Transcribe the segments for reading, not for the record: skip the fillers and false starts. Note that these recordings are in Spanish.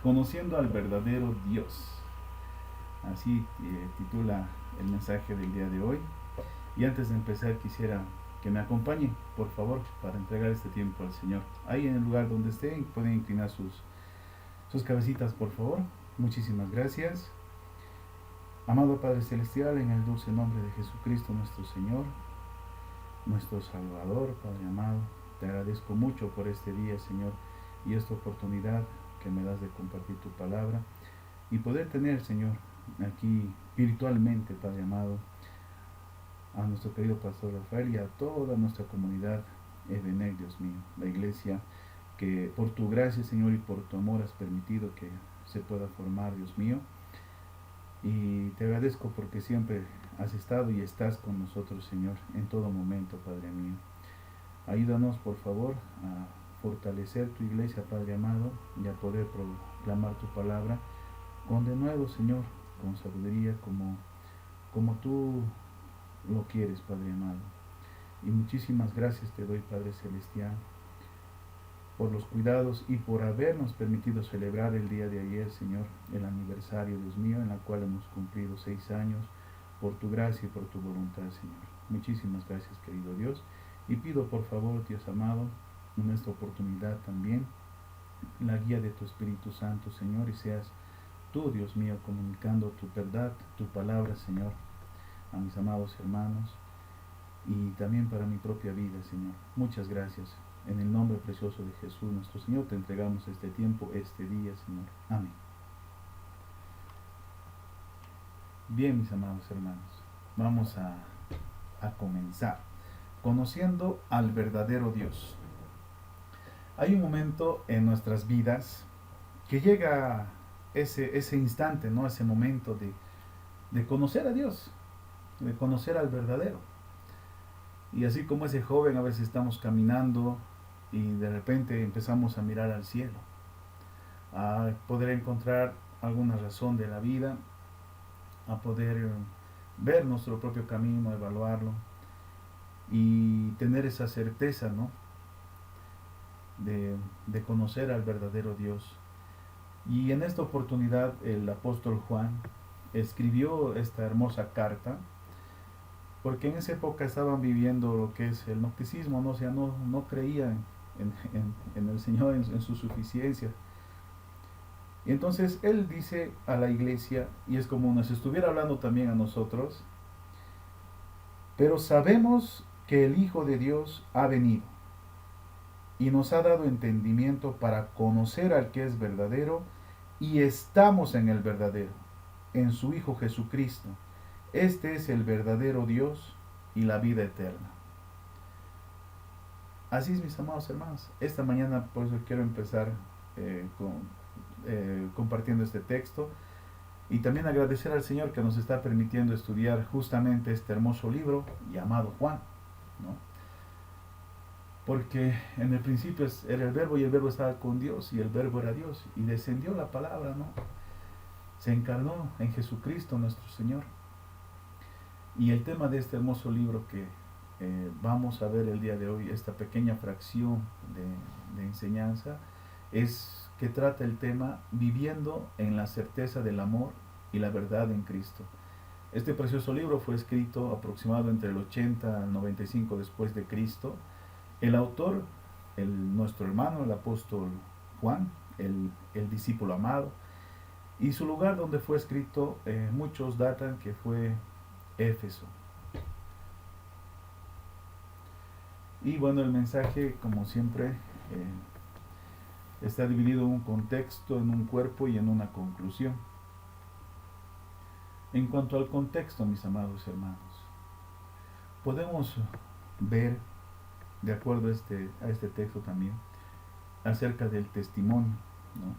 Conociendo al verdadero Dios. Así titula el mensaje del día de hoy. Y antes de empezar quisiera que me acompañen, por favor, para entregar este tiempo al Señor. Ahí en el lugar donde estén pueden inclinar sus cabecitas, por favor. Muchísimas gracias. Amado Padre Celestial, en el dulce nombre de Jesucristo nuestro Señor, nuestro Salvador, Padre amado, te agradezco mucho por este día, Señor, y esta oportunidad que me das de compartir tu palabra y poder tener, Señor, aquí virtualmente, Padre amado, a nuestro querido Pastor Rafael y a toda nuestra comunidad Ebenezer, Dios mío, la iglesia que por tu gracia, Señor, y por tu amor has permitido que se pueda formar, Dios mío. Y te agradezco porque siempre has estado y estás con nosotros, Señor, en todo momento, Padre mío. Ayúdanos, por favor, a fortalecer tu iglesia, Padre amado, y a poder proclamar tu palabra con de nuevo, Señor, con sabiduría, como tú lo quieres, Padre amado. Y muchísimas gracias te doy, Padre Celestial, por los cuidados y por habernos permitido celebrar el día de ayer, Señor, el aniversario, Dios mío, en la cual hemos cumplido 6 años, por tu gracia y por tu voluntad, Señor. Muchísimas gracias, querido Dios. Y pido, por favor, Dios amado, en esta oportunidad también, la guía de tu Espíritu Santo, Señor, y seas tú, Dios mío, comunicando tu verdad, tu palabra, Señor, a mis amados hermanos y también para mi propia vida, Señor. Muchas gracias. En el nombre precioso de Jesús, nuestro Señor, te entregamos este tiempo, este día, Señor. Amén. Bien, mis amados hermanos, vamos a comenzar. Conociendo al verdadero Dios. Hay un momento en nuestras vidas que llega ese instante, ¿no? Ese momento de conocer a Dios, de conocer al verdadero. Y así como ese joven, a veces estamos caminando y de repente empezamos a mirar al cielo, a poder encontrar alguna razón de la vida, a poder ver nuestro propio camino, evaluarlo y tener esa certeza, ¿no? de conocer al verdadero Dios. Y en esta oportunidad el apóstol Juan escribió esta hermosa carta porque en esa época estaban viviendo lo que es el gnosticismo, ¿no? O sea, no creían en el Señor, en su suficiencia. Y entonces él dice a la iglesia, y es como nos estuviera hablando también a nosotros, pero sabemos que el Hijo de Dios ha venido y nos ha dado entendimiento para conocer al que es verdadero, y estamos en el verdadero, en su Hijo Jesucristo. Este es el verdadero Dios y la vida eterna. Así es, mis amados hermanos. Esta mañana por eso quiero empezar compartiendo este texto y también agradecer al Señor que nos está permitiendo estudiar justamente este hermoso libro llamado Juan, ¿no? Porque en el principio era el verbo y el verbo estaba con Dios y el verbo era Dios y descendió la palabra, ¿no? Se encarnó en Jesucristo nuestro Señor. Y el tema de este hermoso libro que vamos a ver el día de hoy, esta pequeña fracción de enseñanza, es que trata el tema viviendo en la certeza del amor y la verdad en Cristo. Este precioso libro fue escrito aproximadamente entre el 80 al 95 después de Cristo. El autor, nuestro hermano, el apóstol Juan, el discípulo amado, y su lugar donde fue escrito, muchos datan que fue Éfeso. Y bueno, el mensaje, como siempre, está dividido en un contexto, en un cuerpo y en una conclusión. En cuanto al contexto, mis amados hermanos, podemos ver, de acuerdo a este texto también, acerca del testimonio, ¿no?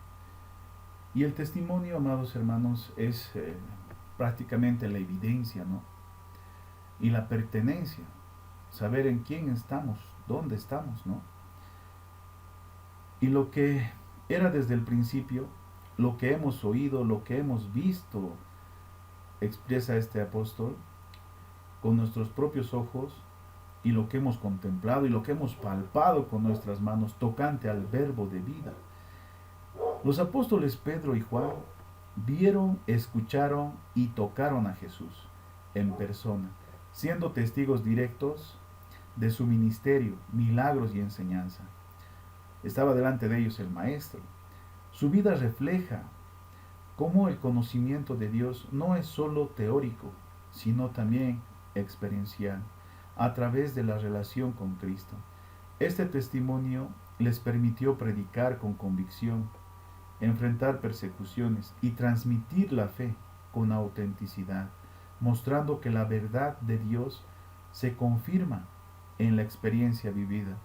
Y el testimonio, amados hermanos, es prácticamente la evidencia, ¿no? Y la pertenencia, saber en quién estamos, dónde estamos, ¿no? Y lo que era desde el principio, lo que hemos oído, lo que hemos visto, expresa este apóstol, con nuestros propios ojos, y lo que hemos contemplado y lo que hemos palpado con nuestras manos tocante al verbo de vida. Los apóstoles Pedro y Juan vieron, escucharon y tocaron a Jesús en persona, siendo testigos directos de su ministerio, milagros y enseñanza. Estaba delante de ellos el Maestro. Su vida refleja cómo el conocimiento de Dios no es solo teórico, sino también experiencial, a través de la relación con Cristo. Este testimonio les permitió predicar con convicción, enfrentar persecuciones y transmitir la fe con autenticidad, mostrando que la verdad de Dios se confirma en la experiencia vivida.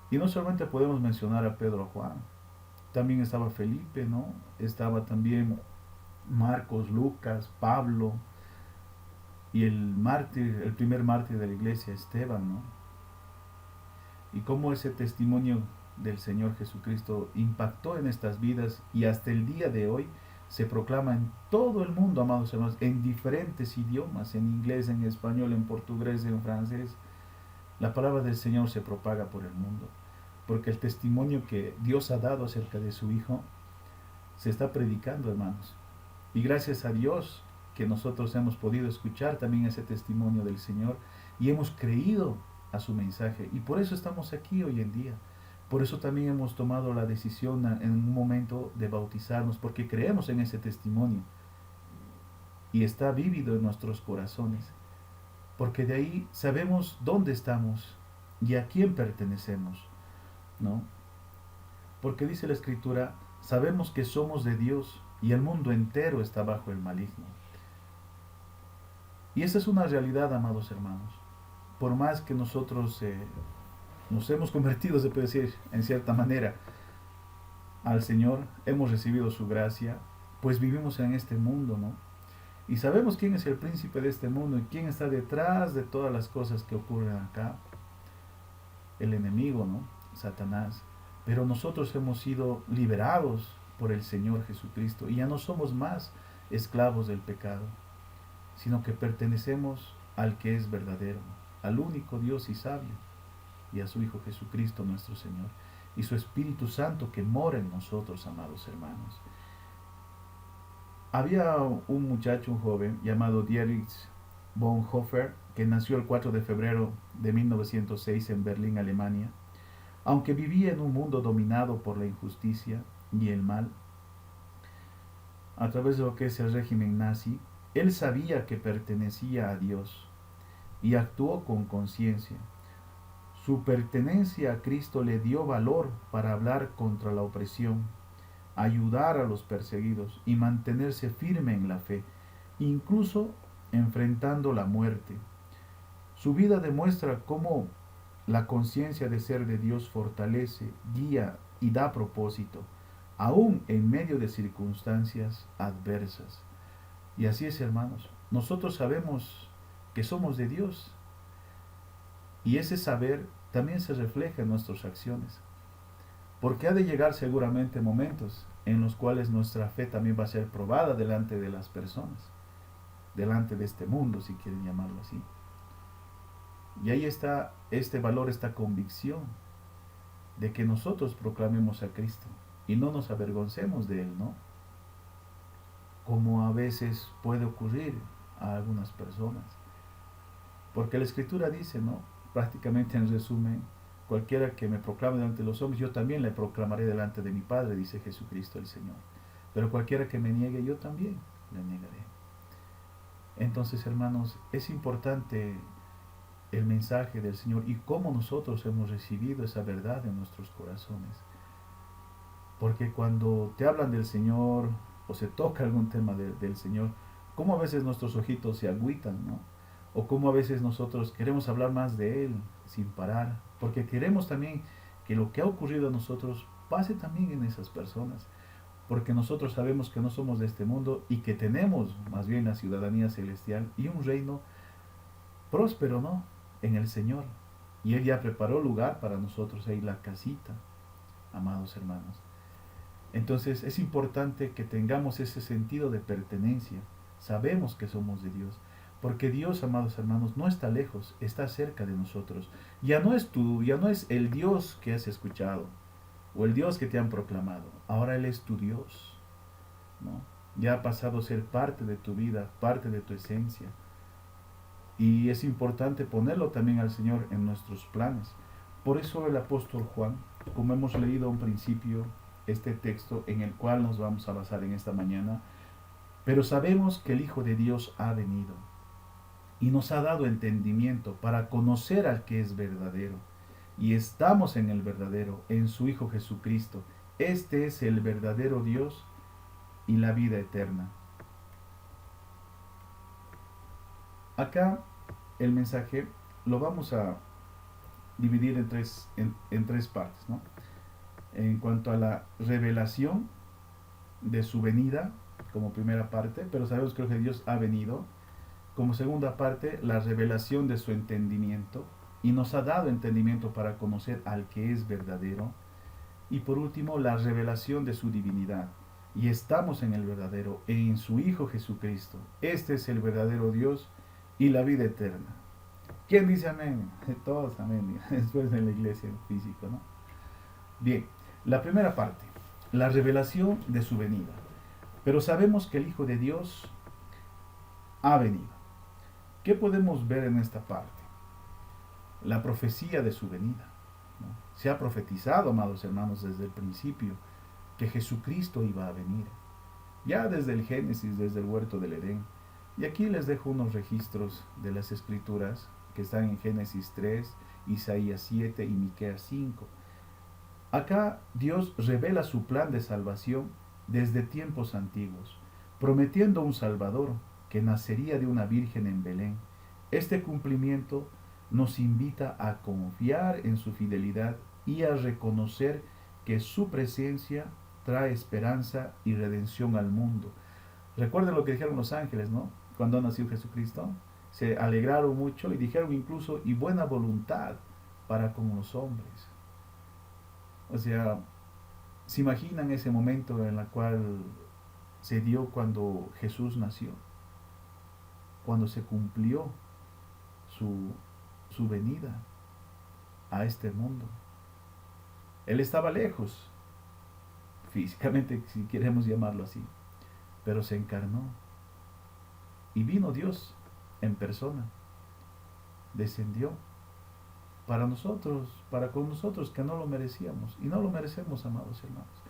Y no solamente podemos mencionar a Pedro o Juan, también estaba Felipe, ¿no? Estaba también Marcos, Lucas, Pablo y el mártir, el primer mártir de la iglesia, Esteban, ¿no? Y cómo ese testimonio del Señor Jesucristo impactó en estas vidas y hasta el día de hoy se proclama en todo el mundo, amados hermanos, en diferentes idiomas, en inglés, en español, en portugués, en francés. La palabra del Señor se propaga por el mundo, porque el testimonio que Dios ha dado acerca de su Hijo se está predicando, hermanos. Y gracias a Dios que nosotros hemos podido escuchar también ese testimonio del Señor y hemos creído a su mensaje. Y por eso estamos aquí hoy en día. Por eso también hemos tomado la decisión en un momento de bautizarnos, porque creemos en ese testimonio y está vívido en nuestros corazones. Porque de ahí sabemos dónde estamos y a quién pertenecemos, ¿no? Porque dice la Escritura, sabemos que somos de Dios y el mundo entero está bajo el maligno. Y esa es una realidad, amados hermanos. Por más que nosotros nos hemos convertido, se puede decir, en cierta manera, al Señor, hemos recibido su gracia, pues vivimos en este mundo, ¿no? Y sabemos quién es el príncipe de este mundo y quién está detrás de todas las cosas que ocurren acá. El enemigo, ¿no? Satanás. Pero nosotros hemos sido liberados por el Señor Jesucristo y ya no somos más esclavos del pecado, sino que pertenecemos al que es verdadero, al único Dios y sabio, y a su Hijo Jesucristo nuestro Señor, y su Espíritu Santo que mora en nosotros, amados hermanos. Había un muchacho, un joven, llamado Dietrich Bonhoeffer, que nació el 4 de febrero de 1906 en Berlín, Alemania. Aunque vivía en un mundo dominado por la injusticia y el mal, a través de lo que es el régimen nazi, él sabía que pertenecía a Dios y actuó con conciencia. Su pertenencia a Cristo le dio valor para hablar contra la opresión, ayudar a los perseguidos y mantenerse firme en la fe, incluso enfrentando la muerte. Su vida demuestra cómo la conciencia de ser de Dios fortalece, guía y da propósito, aún en medio de circunstancias adversas. Y así es, hermanos, nosotros sabemos que somos de Dios y ese saber también se refleja en nuestras acciones. Porque ha de llegar seguramente momentos en los cuales nuestra fe también va a ser probada delante de las personas, delante de este mundo, si quieren llamarlo así. Y ahí está este valor, esta convicción de que nosotros proclamemos a Cristo y no nos avergoncemos de Él, ¿no? Como a veces puede ocurrir a algunas personas. Porque la Escritura dice, ¿no? Prácticamente en resumen, cualquiera que me proclame delante de los hombres, yo también le proclamaré delante de mi Padre, dice Jesucristo el Señor. Pero cualquiera que me niegue, yo también le negaré. Entonces, hermanos, es importante el mensaje del Señor y cómo nosotros hemos recibido esa verdad en nuestros corazones. Porque cuando te hablan del Señor o se toca algún tema del Señor, cómo a veces nuestros ojitos se agüitan, ¿no? O cómo a veces nosotros queremos hablar más de Él sin parar, porque queremos también que lo que ha ocurrido a nosotros pase también en esas personas, porque nosotros sabemos que no somos de este mundo y que tenemos más bien la ciudadanía celestial y un reino próspero, ¿no? En el Señor. Y Él ya preparó lugar para nosotros ahí, la casita, amados hermanos. Entonces es importante que tengamos ese sentido de pertenencia. Sabemos que somos de Dios. Porque Dios, amados hermanos, no está lejos, está cerca de nosotros. Ya no es el Dios que has escuchado. o el Dios que te han proclamado. Ahora Él es tu Dios, ¿no? Ya ha pasado a ser parte de tu vida, parte de tu esencia. Y es importante ponerlo también al Señor en nuestros planes. Por eso el apóstol Juan, como hemos leído a un principio este texto en el cual nos vamos a basar en esta mañana, pero sabemos que el Hijo de Dios ha venido y nos ha dado entendimiento para conocer al que es verdadero. Y estamos en el verdadero, en su Hijo Jesucristo. Este es el verdadero Dios y la vida eterna. Acá el mensaje lo vamos a dividir en tres partes, ¿no? En cuanto a la revelación de su venida, como primera parte, pero sabemos que Dios ha venido. Como segunda parte, la revelación de su entendimiento, y nos ha dado entendimiento para conocer al que es verdadero. Y por último, la revelación de su divinidad. Y estamos en el verdadero, en su Hijo Jesucristo. Este es el verdadero Dios y la vida eterna. ¿Quién dice amén? Todos amén. Después en la iglesia en físico, ¿no? Bien, la primera parte, la revelación de su venida. Pero sabemos que el Hijo de Dios ha venido. ¿Qué podemos ver en esta parte? La profecía de su venida, ¿no? Se ha profetizado, amados hermanos, desde el principio, que Jesucristo iba a venir. Ya desde el Génesis, desde el huerto del Edén. Y aquí les dejo unos registros de las Escrituras que están en Génesis 3, Isaías 7 y Miqueas 5. Acá Dios revela su plan de salvación desde tiempos antiguos, prometiendo un Salvador que nacería de una virgen en Belén. Este cumplimiento nos invita a confiar en su fidelidad y a reconocer que su presencia trae esperanza y redención al mundo. Recuerden lo que dijeron los ángeles, ¿no? Cuando nació Jesucristo, se alegraron mucho y dijeron incluso, y buena voluntad para con los hombres. O sea, ¿se imaginan ese momento en el cual se dio cuando Jesús nació? Cuando se cumplió su venida a este mundo. Él estaba lejos, físicamente, si queremos llamarlo así, pero se encarnó y vino Dios en persona, descendió para nosotros, para con nosotros que no lo merecíamos y no lo merecemos, amados hermanos.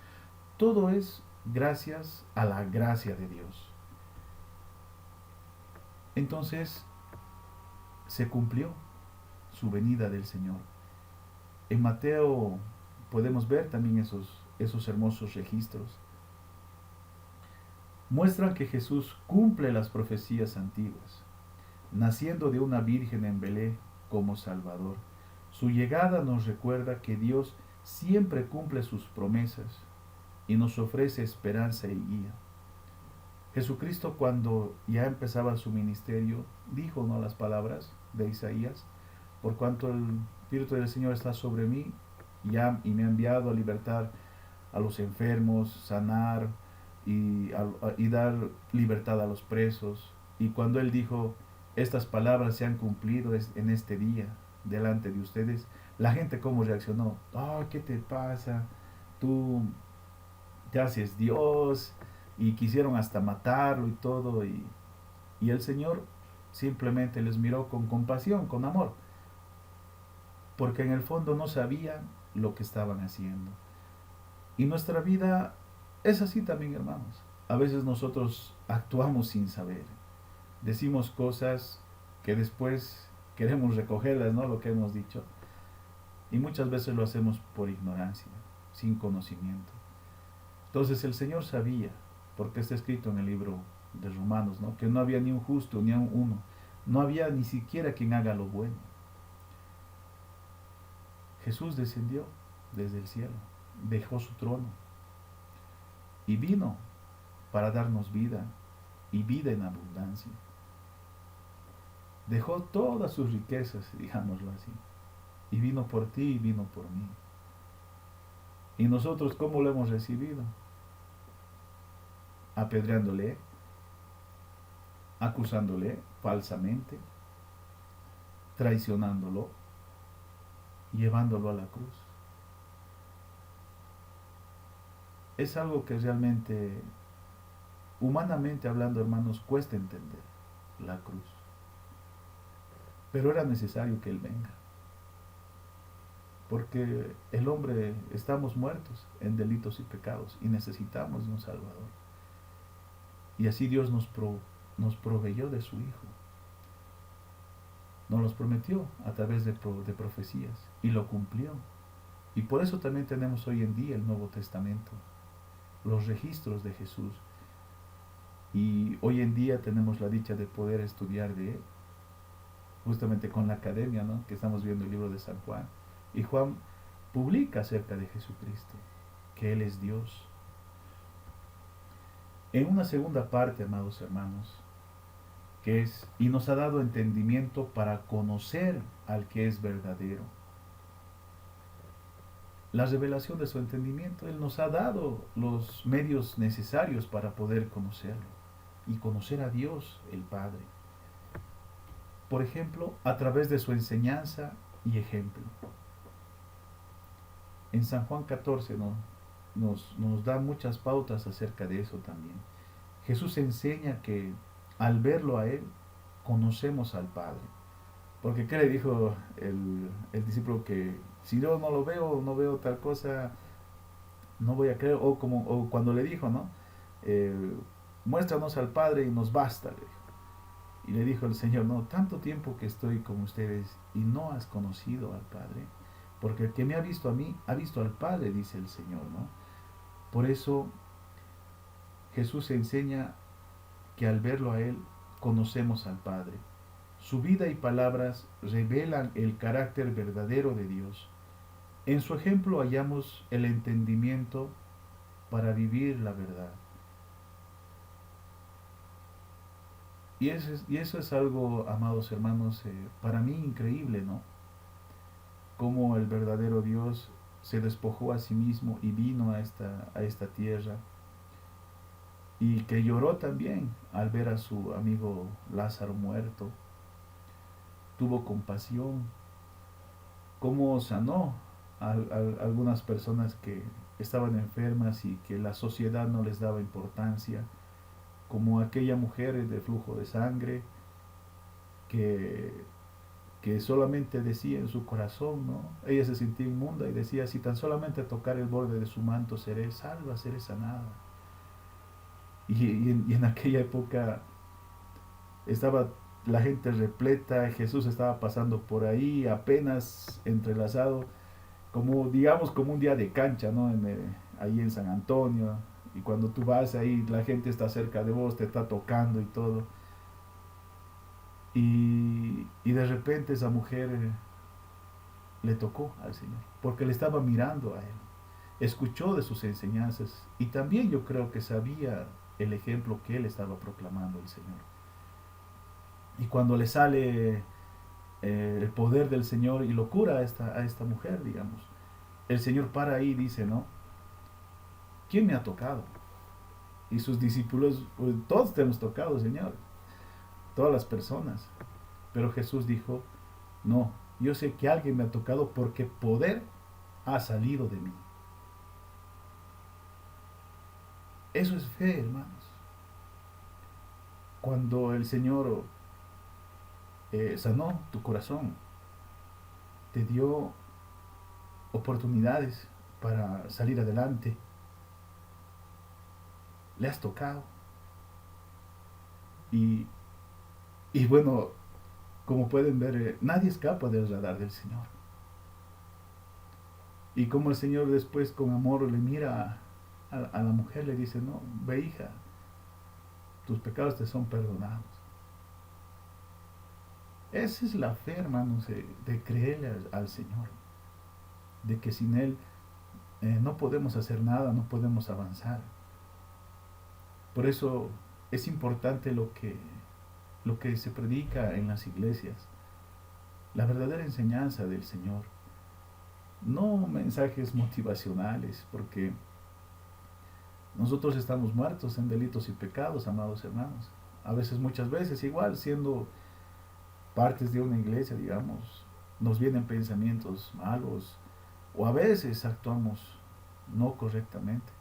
Todo es gracias a la gracia de Dios. Entonces se cumplió su venida del Señor. En Mateo podemos ver también esos hermosos registros. Muestran que Jesús cumple las profecías antiguas, naciendo de una virgen en Belén como Salvador. Su llegada nos recuerda que Dios siempre cumple sus promesas y nos ofrece esperanza y guía. Jesucristo, cuando ya empezaba su ministerio, dijo, ¿no?, las palabras de Isaías: por cuanto el Espíritu del Señor está sobre mí y me ha enviado a libertar a los enfermos, sanar y dar libertad a los presos. Y cuando Él dijo, estas palabras se han cumplido en este día delante de ustedes, la gente cómo reaccionó: oh, ¿qué te pasa? Tú te haces Dios. Y quisieron hasta matarlo y todo. Y el Señor simplemente les miró con compasión, con amor, porque en el fondo no sabían lo que estaban haciendo. Y nuestra vida es así también, hermanos. A veces nosotros actuamos sin saber. Decimos cosas que después queremos recogerlas, ¿no?, lo que hemos dicho. Y muchas veces lo hacemos por ignorancia, sin conocimiento. Entonces el Señor sabía, porque está escrito en el libro de Romanos, ¿no?, que no había ni un justo, ni un uno. No había ni siquiera quien haga lo bueno. Jesús descendió desde el cielo, dejó su trono y vino para darnos vida, y vida en abundancia. Dejó todas sus riquezas, digámoslo así, y vino por ti y vino por mí. ¿Y nosotros cómo lo hemos recibido? Apedreándole, acusándole falsamente, traicionándolo, llevándolo a la cruz. es algo que realmente, humanamente hablando, hermanos, cuesta entender la cruz. Pero era necesario que Él venga, porque el hombre estamos muertos en delitos y pecados y necesitamos de un Salvador. Y así Dios nos proveyó de su Hijo. Nos los prometió a través de profecías y lo cumplió. Y por eso también tenemos hoy en día el Nuevo Testamento, los registros de Jesús. Y hoy en día tenemos la dicha de poder estudiar de Él, justamente con la academia, ¿no?, que estamos viendo el libro de San Juan. Y Juan publica acerca de Jesucristo, que Él es Dios. En una segunda parte, amados hermanos, que es, y nos ha dado entendimiento para conocer al que es verdadero. La revelación de su entendimiento, Él nos ha dado los medios necesarios para poder conocerlo y conocer a Dios el Padre. Por ejemplo, a través de su enseñanza y ejemplo. En San Juan 14 nos da muchas pautas acerca de eso también. Jesús enseña que al verlo a Él, conocemos al Padre. Porque ¿qué le dijo el discípulo? Que si yo no lo veo, no veo tal cosa, no voy a creer. O cuando le dijo, ¿no? Eh, Muéstranos al Padre y nos basta, le dijo. Y le dijo el Señor, no, tanto tiempo que estoy con ustedes y no has conocido al Padre, porque el que me ha visto a mí, ha visto al Padre, dice el Señor, ¿no? Por eso Jesús enseña que al verlo a Él, conocemos al Padre. Su vida y palabras revelan el carácter verdadero de Dios. En su ejemplo hallamos el entendimiento para vivir la verdad. Y eso es algo, amados hermanos, para mí increíble, ¿no? Cómo el verdadero Dios se despojó a sí mismo y vino a esta tierra. Y que lloró también al ver a su amigo Lázaro muerto. Tuvo compasión. Cómo sanó a algunas personas que estaban enfermas y que la sociedad no les daba importancia, como aquella mujer de flujo de sangre que, que solamente decía en su corazón, ¿no? Ella se sentía inmunda y decía, si tan solamente tocar el borde de su manto seré salva, seré sanada. Y en aquella época estaba la gente repleta, Jesús estaba pasando por ahí, apenas entrelazado, como digamos como un día de cancha, ¿no? Ahí en San Antonio, y cuando tú vas ahí, la gente está cerca de vos, te está tocando y todo. Y de repente esa mujer le tocó al Señor, porque le estaba mirando a Él, escuchó de sus enseñanzas y también yo creo que sabía el ejemplo que Él estaba proclamando el Señor. Y cuando le sale el poder del Señor y lo cura a esta mujer, digamos, el Señor para ahí y dice, ¿no? ¿Quién me ha tocado? Y sus discípulos, pues, todos te hemos tocado, Señor, todas las personas. Pero Jesús dijo, no, yo sé que alguien me ha tocado porque poder ha salido de mí. Eso es fe, hermanos. Cuando el Señor sanó tu corazón, te dio oportunidades para salir adelante, le has tocado. Y, y bueno, como pueden ver, nadie escapa del radar del Señor. Y como el Señor después con amor le mira a la mujer, le dice, no, ve hija, tus pecados te son perdonados. Esa es la fe, hermanos, de creerle al Señor, de que sin Él no podemos hacer nada, no podemos avanzar. Por eso es importante lo que se predica en las iglesias, la verdadera enseñanza del Señor, no mensajes motivacionales, porque nosotros estamos muertos en delitos y pecados, amados hermanos. A veces, muchas veces, igual siendo partes de una iglesia, digamos, nos vienen pensamientos malos o a veces actuamos no correctamente.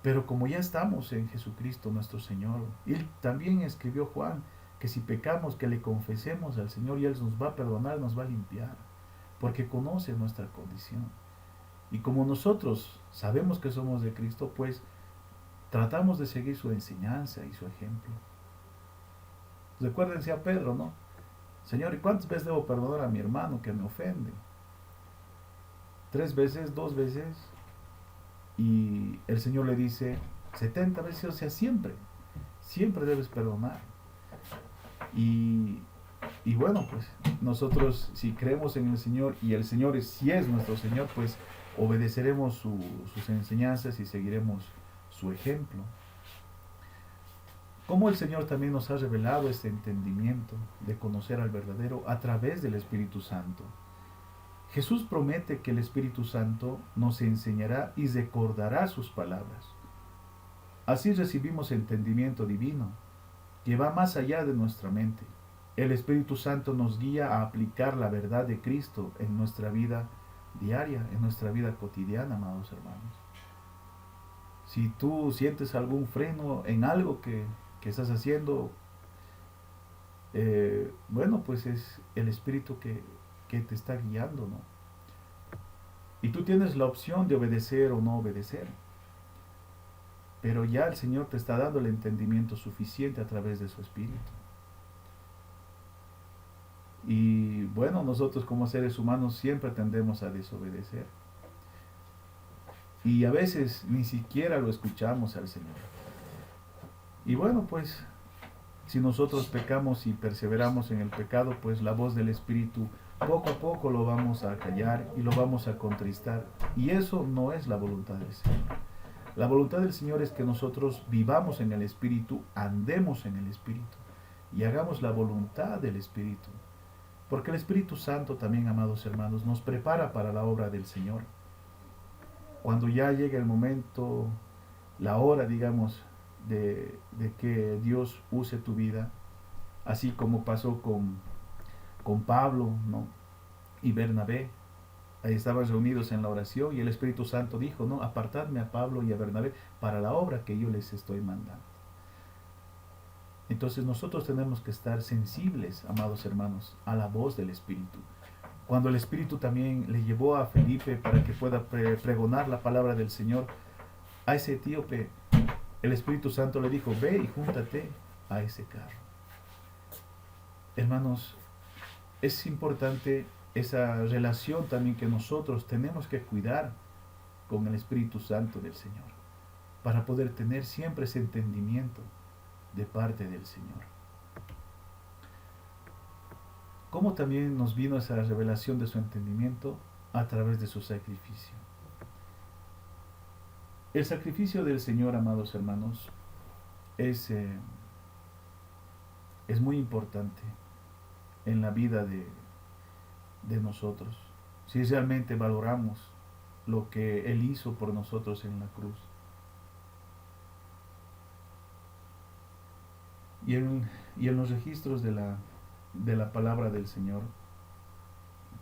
Pero como ya estamos en Jesucristo nuestro Señor, Él también escribió Juan, que si pecamos, que le confesemos al Señor y Él nos va a perdonar, nos va a limpiar, porque conoce nuestra condición. Y como nosotros sabemos que somos de Cristo, pues tratamos de seguir su enseñanza y su ejemplo. Recuérdense a Pedro, ¿no? Señor, ¿y cuántas veces debo perdonar a mi hermano que me ofende? 3 veces, 2 veces. Y el Señor le dice 70 veces, o sea, siempre debes perdonar. Y bueno, pues nosotros si creemos en el Señor y el Señor si es nuestro Señor, pues obedeceremos sus enseñanzas y seguiremos su ejemplo. Como el Señor también nos ha revelado este entendimiento de conocer al verdadero a través del Espíritu Santo. Jesús promete que el Espíritu Santo nos enseñará y recordará sus palabras. Así recibimos entendimiento divino, que va más allá de nuestra mente. El Espíritu Santo nos guía a aplicar la verdad de Cristo en nuestra vida diaria, en nuestra vida cotidiana, amados hermanos. Si tú sientes algún freno en algo que estás haciendo, bueno, pues es el Espíritu que te está guiando, ¿no? Y tú tienes la opción de obedecer o no obedecer. Pero ya el Señor te está dando el entendimiento suficiente a través de su Espíritu. Y bueno, nosotros como seres humanos siempre tendemos a desobedecer. Y a veces ni siquiera lo escuchamos al Señor. Y bueno, pues si nosotros pecamos y perseveramos en el pecado, pues la voz del Espíritu poco a poco lo vamos a callar y lo vamos a contristar. Y eso no es la voluntad del Señor. La voluntad del Señor es que nosotros vivamos en el Espíritu, andemos en el Espíritu y hagamos la voluntad del Espíritu. Porque el Espíritu Santo también, amados hermanos, nos prepara para la obra del Señor. Cuando ya llegue el momento, la hora, digamos, de que Dios use tu vida, así como pasó con Pablo, ¿no? Y Bernabé. Ahí estaban reunidos en la oración y el Espíritu Santo dijo, ¿no? Apartadme a Pablo y a Bernabé para la obra que yo les estoy mandando. Entonces nosotros tenemos que estar sensibles, amados hermanos, a la voz del Espíritu. Cuando el Espíritu también le llevó a Felipe para que pueda pregonar la palabra del Señor, a ese etíope, el Espíritu Santo le dijo, ve y júntate a ese carro. Hermanos, es importante esa relación también que nosotros tenemos que cuidar con el Espíritu Santo del Señor, para poder tener siempre ese entendimiento de parte del Señor. ¿Cómo también nos vino esa revelación de su entendimiento? A través de su sacrificio. El sacrificio del Señor, amados hermanos, es muy importante en la vida de nosotros, si realmente valoramos lo que Él hizo por nosotros en la cruz. Y en los registros de la palabra del Señor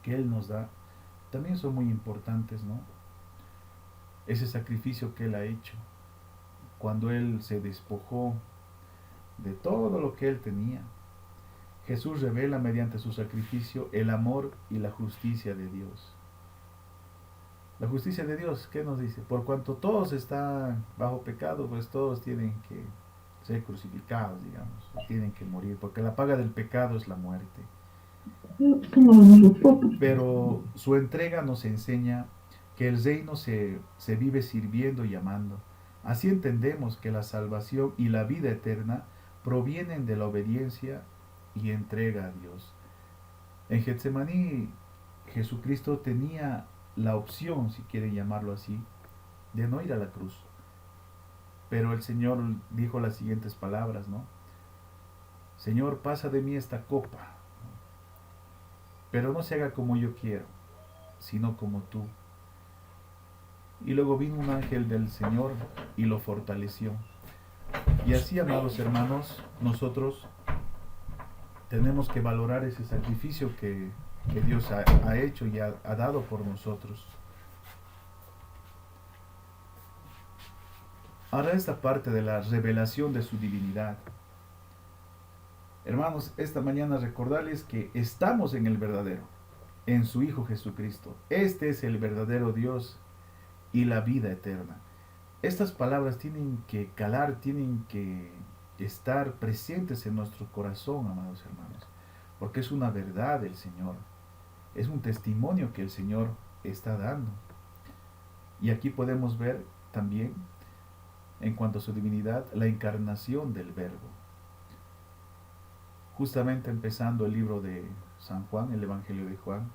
que Él nos da, también son muy importantes, ¿no? Ese sacrificio que Él ha hecho, cuando Él se despojó de todo lo que Él tenía. Jesús revela mediante su sacrificio el amor y la justicia de Dios. La justicia de Dios, ¿qué nos dice? Por cuanto todos están bajo pecado, pues todos tienen que ser crucificados, digamos, tienen que morir, porque la paga del pecado es la muerte. Pero su entrega nos enseña que el reino se vive sirviendo y amando. Así entendemos que la salvación y la vida eterna provienen de la obediencia y entrega a Dios. En Getsemaní, Jesucristo tenía la opción, si quieren llamarlo así, de no ir a la cruz. Pero el Señor dijo las siguientes palabras, ¿no? Señor, pasa de mí esta copa, pero no se haga como yo quiero, sino como tú. Y luego vino un ángel del Señor y lo fortaleció. Y así, amados hermanos, nosotros tenemos que valorar ese sacrificio que Dios ha hecho y ha dado por nosotros. Ahora esta parte de la revelación de su divinidad. Hermanos, esta mañana recordarles que estamos en el verdadero, en su Hijo Jesucristo. Este es el verdadero Dios y la vida eterna. Estas palabras tienen que calar, tienen que estar presentes en nuestro corazón, amados hermanos, porque es una verdad del Señor, es un testimonio que el Señor está dando. Y aquí podemos ver también, en cuanto a su divinidad, la encarnación del Verbo. Justamente empezando el libro de San Juan, el Evangelio de Juan,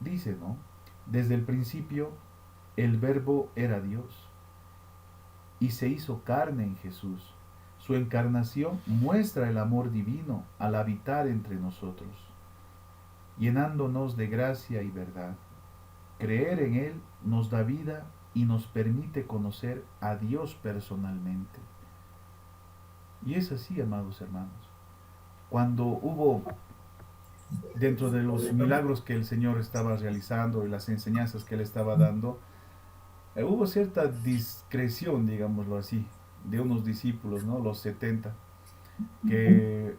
dice, ¿no? Desde el principio el Verbo era Dios y se hizo carne en Jesús. Su encarnación muestra el amor divino al habitar entre nosotros, llenándonos de gracia y verdad. Creer en Él nos da vida y nos permite conocer a Dios personalmente. Y es así, amados hermanos. Cuando hubo, dentro de los milagros que el Señor estaba realizando y las enseñanzas que Él estaba dando, hubo cierta discreción, digámoslo así, de unos discípulos, ¿no? Los 70, que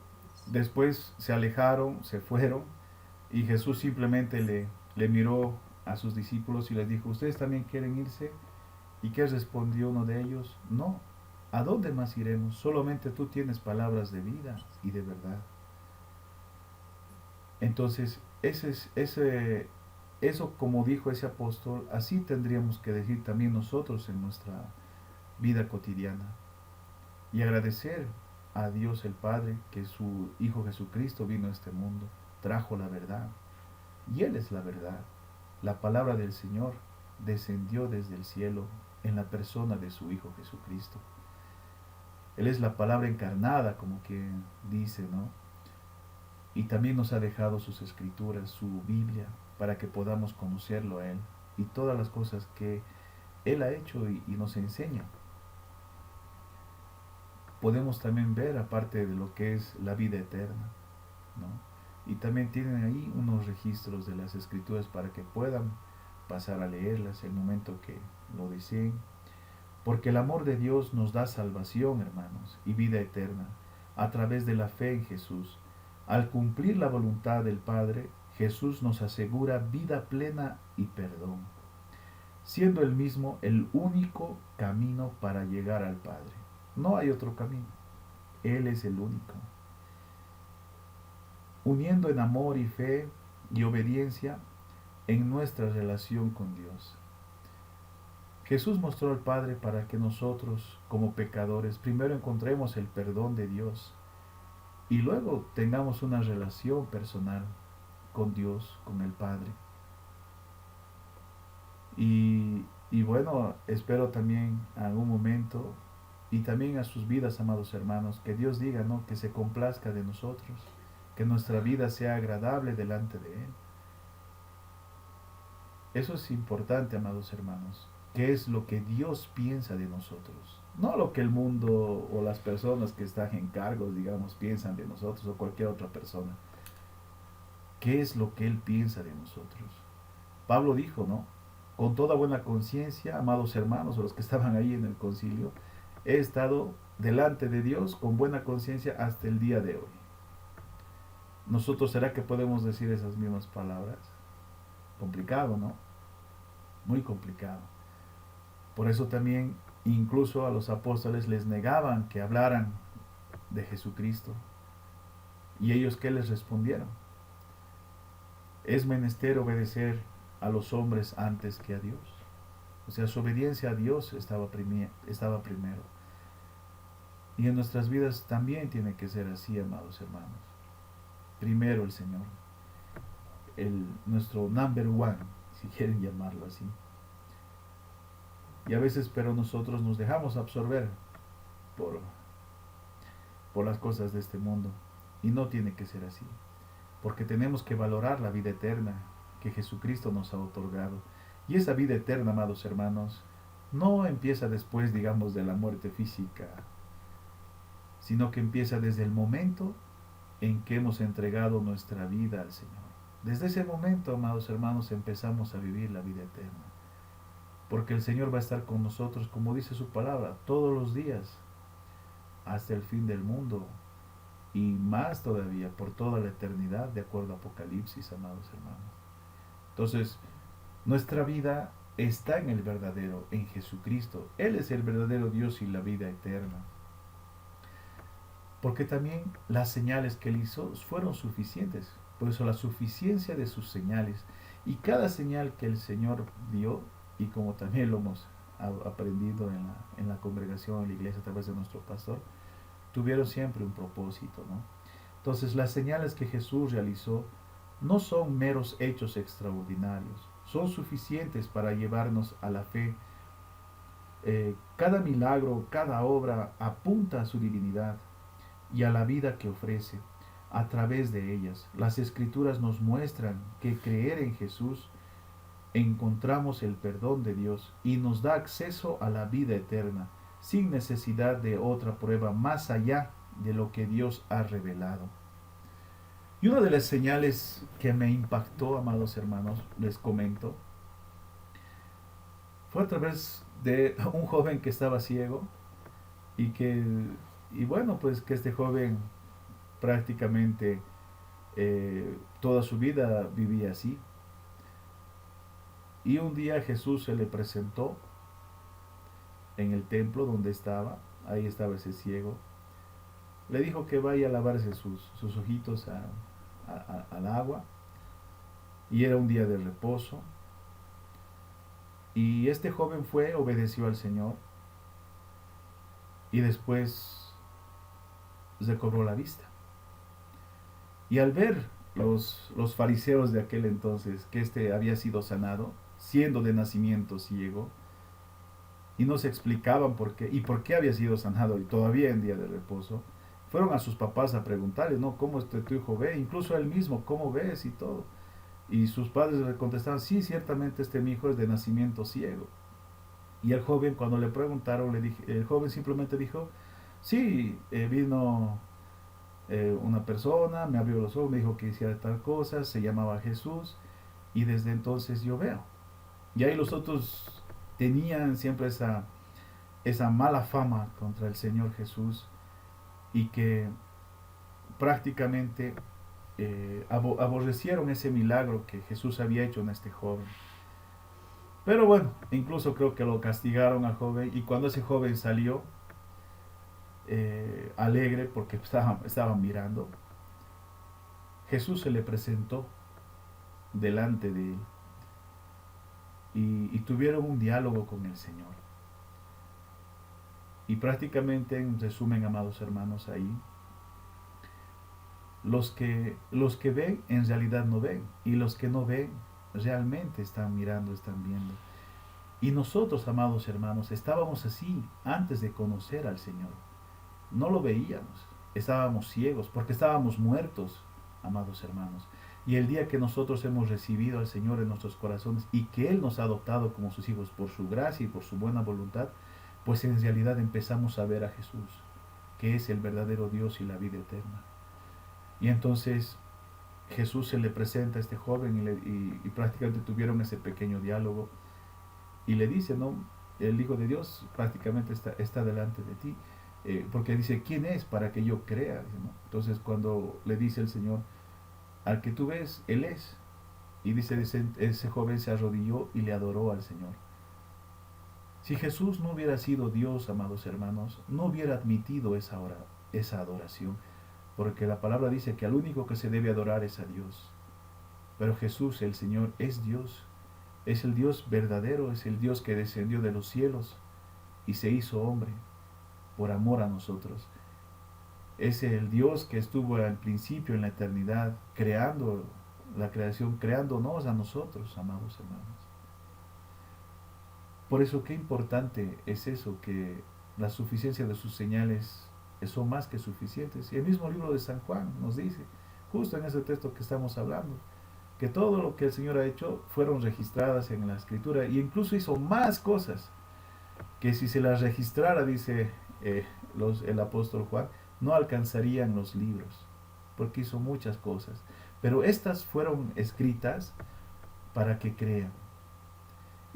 después se alejaron, se fueron, y Jesús simplemente le miró a sus discípulos y les dijo, ¿ustedes también quieren irse? ¿Y qué respondió uno de ellos? No, ¿a dónde más iremos? Solamente tú tienes palabras de vida y de verdad. Entonces, eso como dijo ese apóstol, así tendríamos que decir también nosotros en nuestra vida cotidiana. Y agradecer a Dios el Padre que su Hijo Jesucristo vino a este mundo, trajo la verdad. Y Él es la verdad. La palabra del Señor descendió desde el cielo en la persona de su Hijo Jesucristo. Él es la palabra encarnada, como quien dice, ¿no? Y también nos ha dejado sus escrituras, su Biblia, para que podamos conocerlo a Él y todas las cosas que Él ha hecho y nos enseña. Podemos también ver, aparte de lo que es la vida eterna, ¿no? Y también tienen ahí unos registros de las escrituras para que puedan pasar a leerlas el momento que lo deseen. Porque el amor de Dios nos da salvación, hermanos, y vida eterna, a través de la fe en Jesús. Al cumplir la voluntad del Padre, Jesús nos asegura vida plena y perdón, siendo Él mismo el único camino para llegar al Padre. No hay otro camino, Él es el único. Uniendo en amor y fe y obediencia en nuestra relación con Dios. Jesús mostró al Padre para que nosotros, como pecadores, primero encontremos el perdón de Dios y luego tengamos una relación personal con Dios, con el Padre. Y bueno, espero también en algún momento y también a sus vidas, amados hermanos, que Dios diga, ¿no?, que se complazca de nosotros, que nuestra vida sea agradable delante de Él. Eso es importante, amados hermanos. ¿Qué es lo que Dios piensa de nosotros? No lo que el mundo o las personas que están en cargos, digamos, piensan de nosotros o cualquier otra persona. ¿Qué es lo que Él piensa de nosotros? Pablo dijo, ¿no? Con toda buena conciencia, amados hermanos, o los que estaban ahí en el concilio, he estado delante de Dios con buena conciencia hasta el día de hoy. ¿Nosotros será que podemos decir esas mismas palabras? Complicado, ¿no? Muy complicado. Por eso también incluso a los apóstoles les negaban que hablaran de Jesucristo. ¿Y ellos qué les respondieron? Es menester obedecer a los hombres antes que a Dios. O sea, su obediencia a Dios estaba primero. Y en nuestras vidas también tiene que ser así, amados hermanos. Primero el Señor, nuestro number one, si quieren llamarlo así. Y a veces, pero nosotros nos dejamos absorber por las cosas de este mundo. Y no tiene que ser así. Porque tenemos que valorar la vida eterna que Jesucristo nos ha otorgado. Y esa vida eterna, amados hermanos, no empieza después, digamos, de la muerte física, sino que empieza desde el momento en que hemos entregado nuestra vida al Señor. Desde ese momento, amados hermanos, empezamos a vivir la vida eterna. porque el Señor va a estar con nosotros, como dice su palabra, todos los días, hasta el fin del mundo, y más todavía, por toda la eternidad, de acuerdo a Apocalipsis, amados hermanos. Entonces, nuestra vida está en el verdadero, en Jesucristo. Él es el verdadero Dios y la vida eterna. Porque también las señales que él hizo fueron suficientes. Por eso la suficiencia de sus señales. Y cada señal que el Señor dio, y como también lo hemos aprendido en la congregación, en la iglesia, a través de nuestro pastor, tuvieron siempre un propósito, ¿no? Entonces las señales que Jesús realizó no son meros hechos extraordinarios, son suficientes para llevarnos a la fe. Cada milagro, cada obra apunta a su divinidad y a la vida que ofrece a través de ellas. Las escrituras nos muestran que creer en Jesús encontramos el perdón de Dios y nos da acceso a la vida eterna sin necesidad de otra prueba más allá de lo que Dios ha revelado. Y una de las señales que me impactó, amados hermanos, les comento, fue a través de un joven que estaba ciego y que, y bueno, pues que este joven prácticamente toda su vida vivía así. Y un día Jesús se le presentó en el templo donde estaba, ahí estaba ese ciego. Le dijo que vaya a lavarse sus ojitos al agua, y era un día de reposo. Y este joven fue, obedeció al Señor, y después recobró la vista. Y al ver los fariseos de aquel entonces que este había sido sanado, siendo de nacimiento ciego, y no se explicaban por qué y por qué había sido sanado y todavía en día de reposo, fueron a sus papás a preguntarle, ¿no? ¿Cómo tu hijo ve? Incluso a él mismo, ¿cómo ves? Y todo. Y sus padres le contestaron, sí, ciertamente mi hijo es de nacimiento ciego. Y el joven, cuando le preguntaron, el joven simplemente dijo, sí, vino una persona, me abrió los ojos, me dijo que hiciera tal cosa, se llamaba Jesús, y desde entonces yo veo. Y ahí los otros tenían siempre esa mala fama contra el Señor Jesús, y que prácticamente aborrecieron ese milagro que Jesús había hecho en este joven. Pero bueno, incluso creo que lo castigaron al joven, y cuando ese joven salió, alegre porque estaban mirando, Jesús se le presentó delante de él, y tuvieron un diálogo con el Señor. Y prácticamente, en resumen, amados hermanos, ahí los que ven en realidad no ven, y los que no ven realmente están mirando, están viendo. Y nosotros, amados hermanos, estábamos así antes de conocer al Señor. No lo veíamos, estábamos ciegos porque estábamos muertos, amados hermanos. Y el día que nosotros hemos recibido al Señor en nuestros corazones y que Él nos ha adoptado como sus hijos por su gracia y por su buena voluntad, pues en realidad empezamos a ver a Jesús, que es el verdadero Dios y la vida eterna. Y entonces Jesús se le presenta a este joven, y prácticamente tuvieron ese pequeño diálogo, y le dice, ¿no? El Hijo de Dios prácticamente está delante de ti, porque dice, ¿quién es para que yo crea? ¿No? Entonces cuando le dice el Señor, al que tú ves, Él es. Y dice, ese joven se arrodilló y le adoró al Señor. Si Jesús no hubiera sido Dios, amados hermanos, no hubiera admitido esa adoración, porque la palabra dice que al único que se debe adorar es a Dios. Pero Jesús, el Señor, es Dios. Es el Dios verdadero, es el Dios que descendió de los cielos y se hizo hombre por amor a nosotros. Es el Dios que estuvo al principio en la eternidad, creando la creación, creándonos a nosotros, amados hermanos. Por eso qué importante es eso, que la suficiencia de sus señales son más que suficientes. Y el mismo libro de San Juan nos dice, justo en ese texto que estamos hablando, que todo lo que el Señor ha hecho fueron registradas en la Escritura, y incluso hizo más cosas que si se las registrara, dice el apóstol Juan, no alcanzarían los libros, porque hizo muchas cosas. Pero estas fueron escritas para que crean.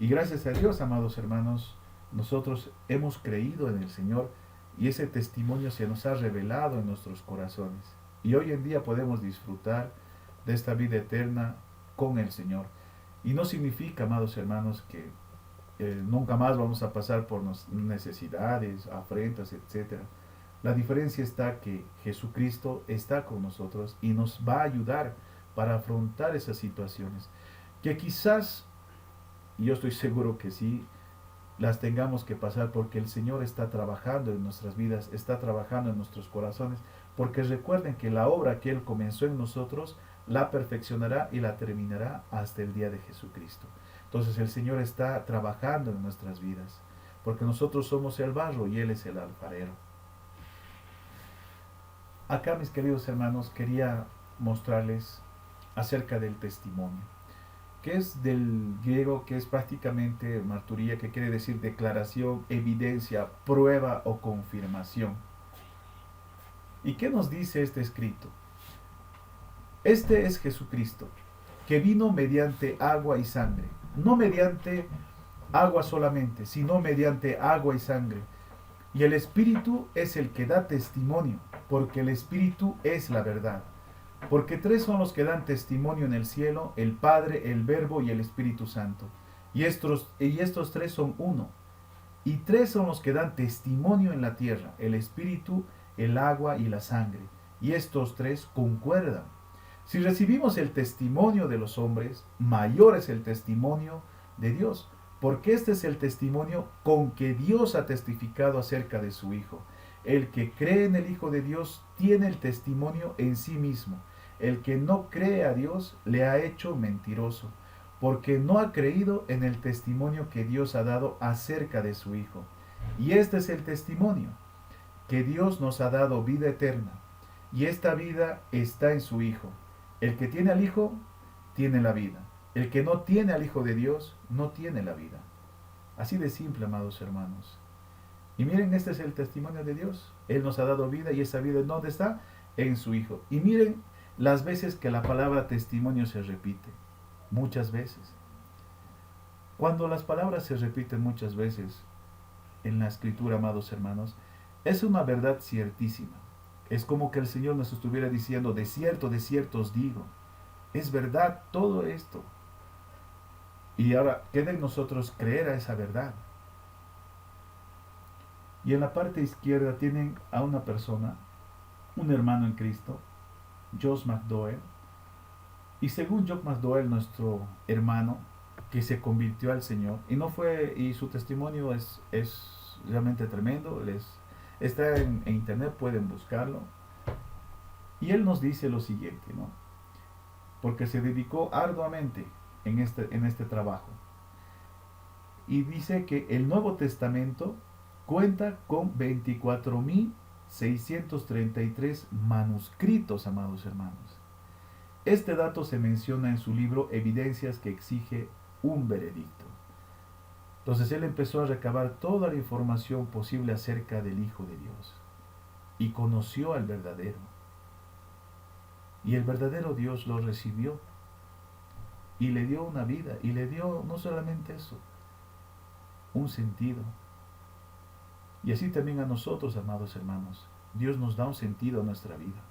Y gracias a Dios, amados hermanos, nosotros hemos creído en el Señor y ese testimonio se nos ha revelado en nuestros corazones. Y hoy en día podemos disfrutar de esta vida eterna con el Señor. Y no significa, amados hermanos, que nunca más vamos a pasar por necesidades, afrentas, etc. La diferencia está que Jesucristo está con nosotros y nos va a ayudar para afrontar esas situaciones. Que quizás, y yo estoy seguro que sí, las tengamos que pasar porque el Señor está trabajando en nuestras vidas, está trabajando en nuestros corazones, porque recuerden que la obra que Él comenzó en nosotros, la perfeccionará y la terminará hasta el día de Jesucristo. Entonces el Señor está trabajando en nuestras vidas, porque nosotros somos el barro y Él es el alfarero. Acá, mis queridos hermanos, quería mostrarles acerca del testimonio, que es del griego, que es prácticamente marturía, que quiere decir declaración, evidencia, prueba o confirmación. ¿Y qué nos dice este escrito? Este es Jesucristo, que vino mediante agua y sangre, no mediante agua solamente, sino mediante agua y sangre. Y el Espíritu es el que da testimonio, porque el Espíritu es la verdad. Porque tres son los que dan testimonio en el cielo, el Padre, el Verbo y el Espíritu Santo. Y estos tres son uno. Y tres son los que dan testimonio en la tierra, el Espíritu, el agua y la sangre. Y estos tres concuerdan. Si recibimos el testimonio de los hombres, mayor es el testimonio de Dios, porque este es el testimonio con que Dios ha testificado acerca de su Hijo. El que cree en el Hijo de Dios tiene el testimonio en sí mismo. El que no cree a Dios le ha hecho mentiroso, porque no ha creído en el testimonio que Dios ha dado acerca de su Hijo. Y este es el testimonio, que Dios nos ha dado vida eterna, y esta vida está en su Hijo. El que tiene al Hijo, tiene la vida. El que no tiene al Hijo de Dios, no tiene la vida. Así de simple, amados hermanos. Y miren, este es el testimonio de Dios. Él nos ha dado vida y esa vida, ¿en dónde está? En su Hijo. Y miren las veces que la palabra testimonio se repite. Muchas veces. Cuando las palabras se repiten muchas veces en la Escritura, amados hermanos, es una verdad ciertísima. Es como que el Señor nos estuviera diciendo, de cierto os digo. Es verdad todo esto. Y ahora queda en nosotros creer a esa verdad. Y en la parte izquierda tienen a una persona, un hermano en Cristo, Josh McDowell. Y según Josh McDowell, nuestro hermano, que se convirtió al Señor, y su testimonio es realmente tremendo, está en internet, pueden buscarlo. Y él nos dice lo siguiente, ¿no? Porque se dedicó arduamente en este trabajo. Y dice que el Nuevo Testamento cuenta con 24.633 manuscritos, amados hermanos. Este dato se menciona en su libro Evidencias que exige un veredicto. Entonces él empezó a recabar toda la información posible acerca del Hijo de Dios y conoció al verdadero. Y el verdadero Dios lo recibió y le dio una vida y le dio no solamente eso, un sentido. Y así también a nosotros, amados hermanos, Dios nos da un sentido a nuestra vida.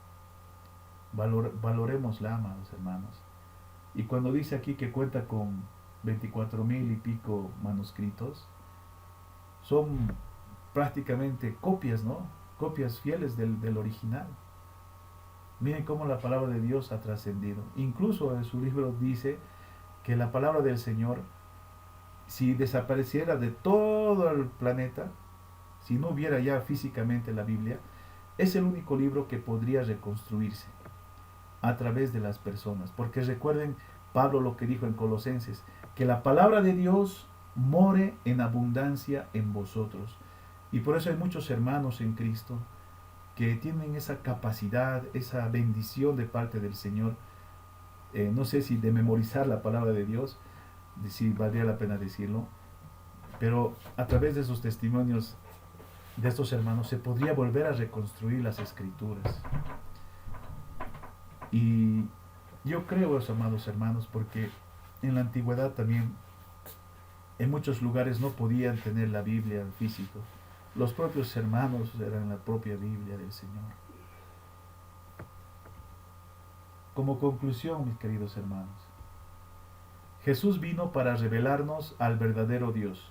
Valorémosla, amados hermanos. Y cuando dice aquí que cuenta con 24.000 y pico manuscritos, son prácticamente copias, ¿no? Copias fieles del original. Miren cómo la palabra de Dios ha trascendido. Incluso en su libro dice que la palabra del Señor, si desapareciera de todo el planeta, si no hubiera ya físicamente la Biblia, es el único libro que podría reconstruirse a través de las personas. Porque recuerden Pablo lo que dijo en Colosenses, que la palabra de Dios more en abundancia en vosotros. Y por eso hay muchos hermanos en Cristo que tienen esa capacidad, esa bendición de parte del Señor, no sé si de memorizar la palabra de Dios, si valdría la pena decirlo, pero a través de sus testimonios de estos hermanos se podría volver a reconstruir las Escrituras. Y yo creo eso, amados hermanos, porque en la antigüedad también En muchos lugares no podían tener la Biblia en físico. Los propios hermanos eran la propia Biblia del Señor. Como conclusión, mis queridos hermanos, Jesús vino para revelarnos al verdadero Dios,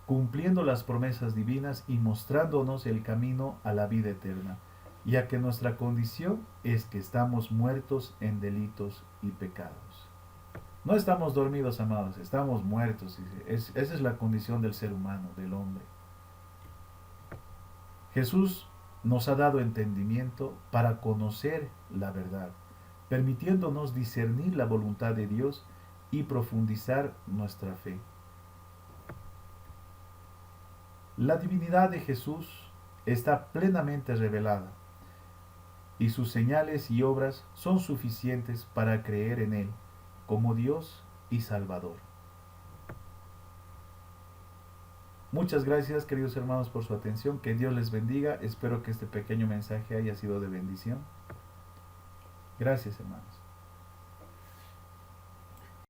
cumpliendo las promesas divinas y mostrándonos el camino a la vida eterna, ya que nuestra condición es que estamos muertos en delitos y pecados. No estamos dormidos, amados, estamos muertos. Esa es la condición del ser humano, del hombre. Jesús nos ha dado entendimiento para conocer la verdad, permitiéndonos discernir la voluntad de Dios y profundizar nuestra fe. La divinidad de Jesús está plenamente revelada y sus señales y obras son suficientes para creer en Él como Dios y Salvador. Muchas gracias, queridos hermanos, por su atención. Que Dios les bendiga. Espero que este pequeño mensaje haya sido de bendición. Gracias, hermanos.